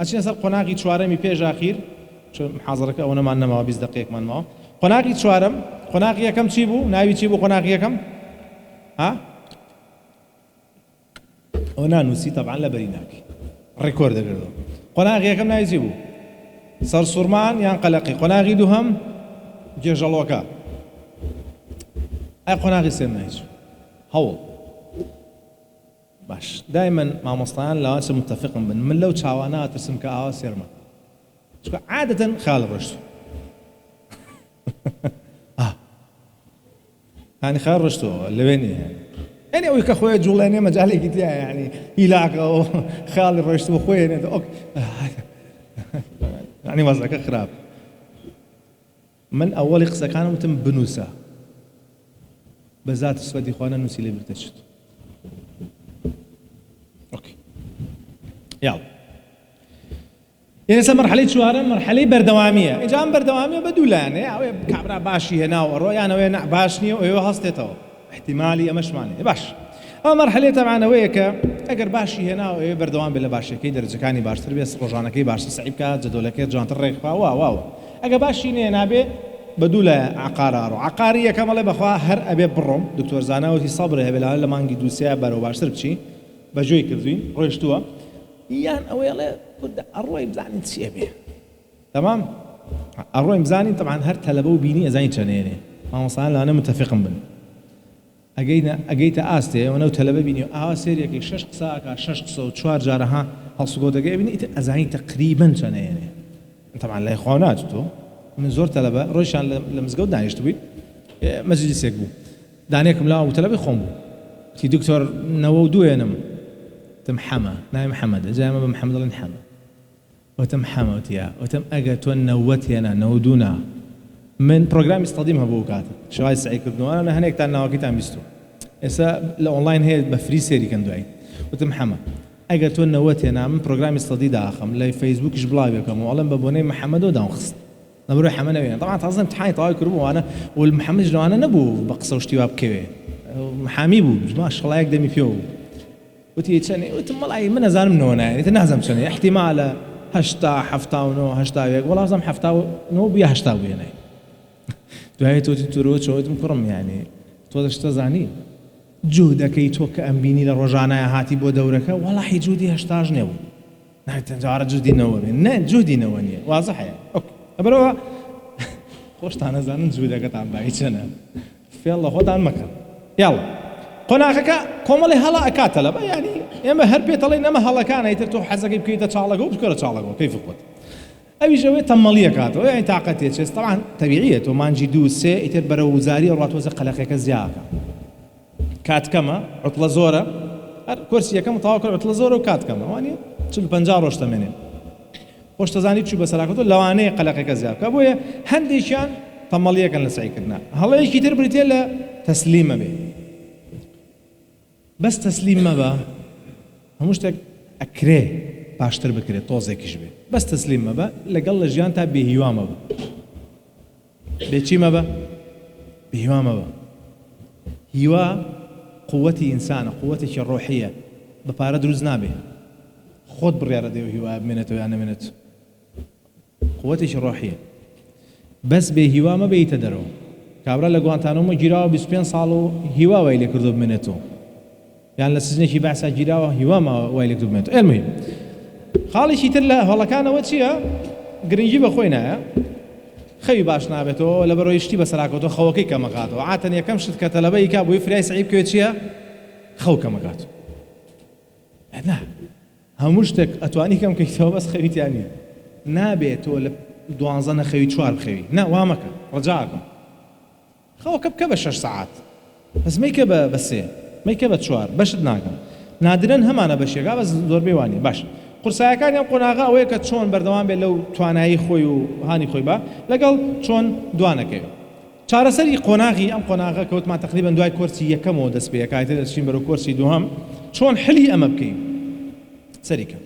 ئەچینە سەر قۆناغی چوارەمی پێش ئاخیر محاضرەکە ئەوە نەمان نەماوە 20 دقیقەمان ماوە قۆناغی چوارەم قۆناغی یەکەم چی بوو ناوی چی بوو قۆناغی یەکەم ها ئەو نانووسی تەبعاً لە بەری ناکەی ڕێکۆرد دەکردەوە قۆناغی یەکەم ناوی چی بوو سەرسوورمان یان قەلەقی قۆناغی دووهەم گێژەڵۆکە ئەی قۆناغی سێم ناوی چی هەوڵ باش دائما مامۆستایان لەوانسە متفقم بن من لەو چاوانە ئەترسم کە ئاوا سێرمە چونکە عادەتەن خەیاڵ ڕۆشت يعني خير رشتو لويني يعني ويك اخويا جولاني مجالي قلت يعني يلاك خالي رشتو خويا يعني وضعك خراب من اول قصه كان متم بنوسه بذات السودي اخوانا نوسي لي برتشت اوكي يلا يعني سا مرحلة شوارع مرحلة بردوامية إجام بردوامية بدولانة أو كابرا باشي هنا ورؤيانا وين باشني ويوهستيتو احتمالي أمش ماني باش أو مرحلة طبعا ويك أجر باشي هنا وبردوام بلا باشي كي درجة كاني باش تربية رجعنا كي باش صعيب كات جدولك جان تريق واو أجر باشي هنا أبي بدولة عقارية كمال بخوا هر أبي بروم دكتور زانا وهي صبره بلا لما نجي دوسيا برو باش تربشي بجوي كذي رويشتوا يان أويلا كنت أروي بزاني تسيبه تمام أروي بزاني طبعا هر تلبو بيني أزاني تشانيني ما وصلنا أنا متفق بن أجيت آستي وأنا تلبو بيني سيريا كي شش قصاك شش قصة وشوار جارها هالسقوط جاي بيني أزاني تقريبا تشانيني طبعا لا إخوانات تو من زور تلبة رويشان لمزجود دانيش تبي مسجد سيكبو دانيكم لا وتلبي خمبو تي دكتور نودو ينم تم حما نايم محمد جاي ما بمحمد الله نحما وتم حما وتيا وتم أجت ونوتي أنا نودونا من برنامج استخدمها بوكات شو هاي سعيد كردو أنا هنيك تانا وقت عم بيستو إسا الأونلاين هي بفري سيري كان دعي وتم حما أجت ونوتي أنا من برنامج استخدي داخم لا فيسبوك جبلاي بكم والله ببوني محمد وداون خص نبروح حما نبينا طبعا تعظم امتحان طاي كربو وأنا والمحمد جلو أنا نبو بقصة وشتيواب كوي محامي بو ما شاء الله يقدمي فيه وتيجي وتم الله من زان منه هنا يعني تنهزم شنو احتمال هشتا حفتاونو هشتا ويك والله زم حفتاونو بيا هشتاوي هنا دعاية تروت شو تمكرم يعني توضش تزاني جهدك يتوك أمبيني للرجانا هاتي بو دورك والله حي جهدي هشتاج نو نحن تجارة جهدي نوبي نه جهدي نوانية واضح يعني اوكي أبرو خوش تانا زان جهدك تعم بعيشنا في الله خد عن مكان يلا قناعك كمال هلا أكاتلا يعني إما هربي طلعين إما هلا كان يترتو حزق يبكي تشعلقه وبشكره تشعلقه كيف قلت أبي جوي تمالية كاتو يعني تعقدت شيء طبعا طبيعية وما نجدو سي يتر بروزاري ورات وزق لك زياكا كات كما عطلة زورة كرسي كم طاوكل عطلة زورة وكات كما يعني شو البنجار وش تمنين وش تزاني شو بس لكتو لواني قلقك زياكا أبويا هنديشان تمالية كان لسعي كنا هلا إيش كتير بريتيلا تسليمه به بس تسليم ما با همشتك أكره باشتر بكره توزع كشبه بس تسليم ما با لقل جيان تا بهيوا ما با بيشي ما با بهيوا ما با هيوا قوتي إنسان قوتي الروحية ببارد روزنابه خود بريارة ديو هيوا منته وأنا منته قوتي الروحية بس بهيوا ما بيتدرو كابرا لقوانتانو جيراو بسبين صالو هيوا ويلي كردو منته يعني لسجنه شي بعسا جيراوه هوا ما ويلك دومنتو المهم خالي شي ترلا والله كان وتشيا قرنجي بخوينا خي باش نابتو لبرو يشتي بسراكتو خوكي كما قاتو عاتني كم شت كتلبي كابو يفري صعيب كوتشيا خو كما قاتو لا همشتك اتواني كم كيتو بس خويت يعني نابتو دوانزنا خوي شوار بخوي نا وامك رجاكم خو كب 6 ساعات بس ما يكب بس ما يكبت شوار باش دناكم نادرا هم أنا بشيء بس دور بيواني باش قرصايا كان يوم قناعة ويك شون بردوان بلو تواناي خوي وهاني خوي با لقال شون دوانا كيو شارة سري قناعي أم قناعة كوت مع تقريبا دواي كورسي يكم ودس بيا كايتر شين برو كورسي دوهم شون حلي أم بكي سري كم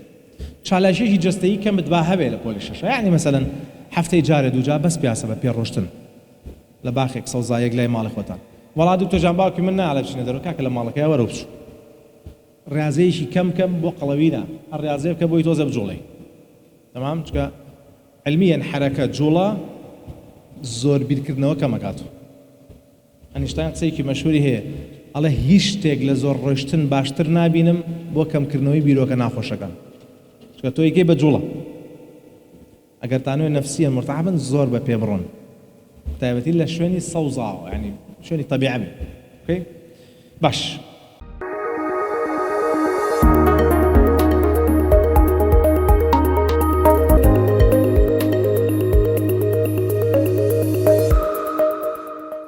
شالا شيء جستي كم بتباهى بيلا كل الشاشة يعني مثلا حفتي جارد وجا بس بياسبة بيروشتن لباخك صوزايق لي مال إخوتان والله دكتور جنباكي منا على بشنا درو كاك لما لك يا وروبش رياضي شي كم بو قلوينا الرياضي كبو يتوزع بجولي تمام چکە علمیان حرەکە جوڵە زۆر بیرکردنەوە کەمەکاتەوە. ئەنیشتاین قسەیەکی مەشهوری هەیە، ئەڵێ هیچ شتێک لە زۆر ڕۆیشتن باشتر نابینم بۆ کەمکردنەوەی بیرۆکە ناخۆشەکان، چکە تۆ یەکەی بە جوڵە. ئەگەر تانوێ نەفسیەن مرتەحبن زۆر بە پێ بڕۆن، تایبەتی لە شوێنی سەوزاوە، یعنی شوێنی طەبیعە بێ. باش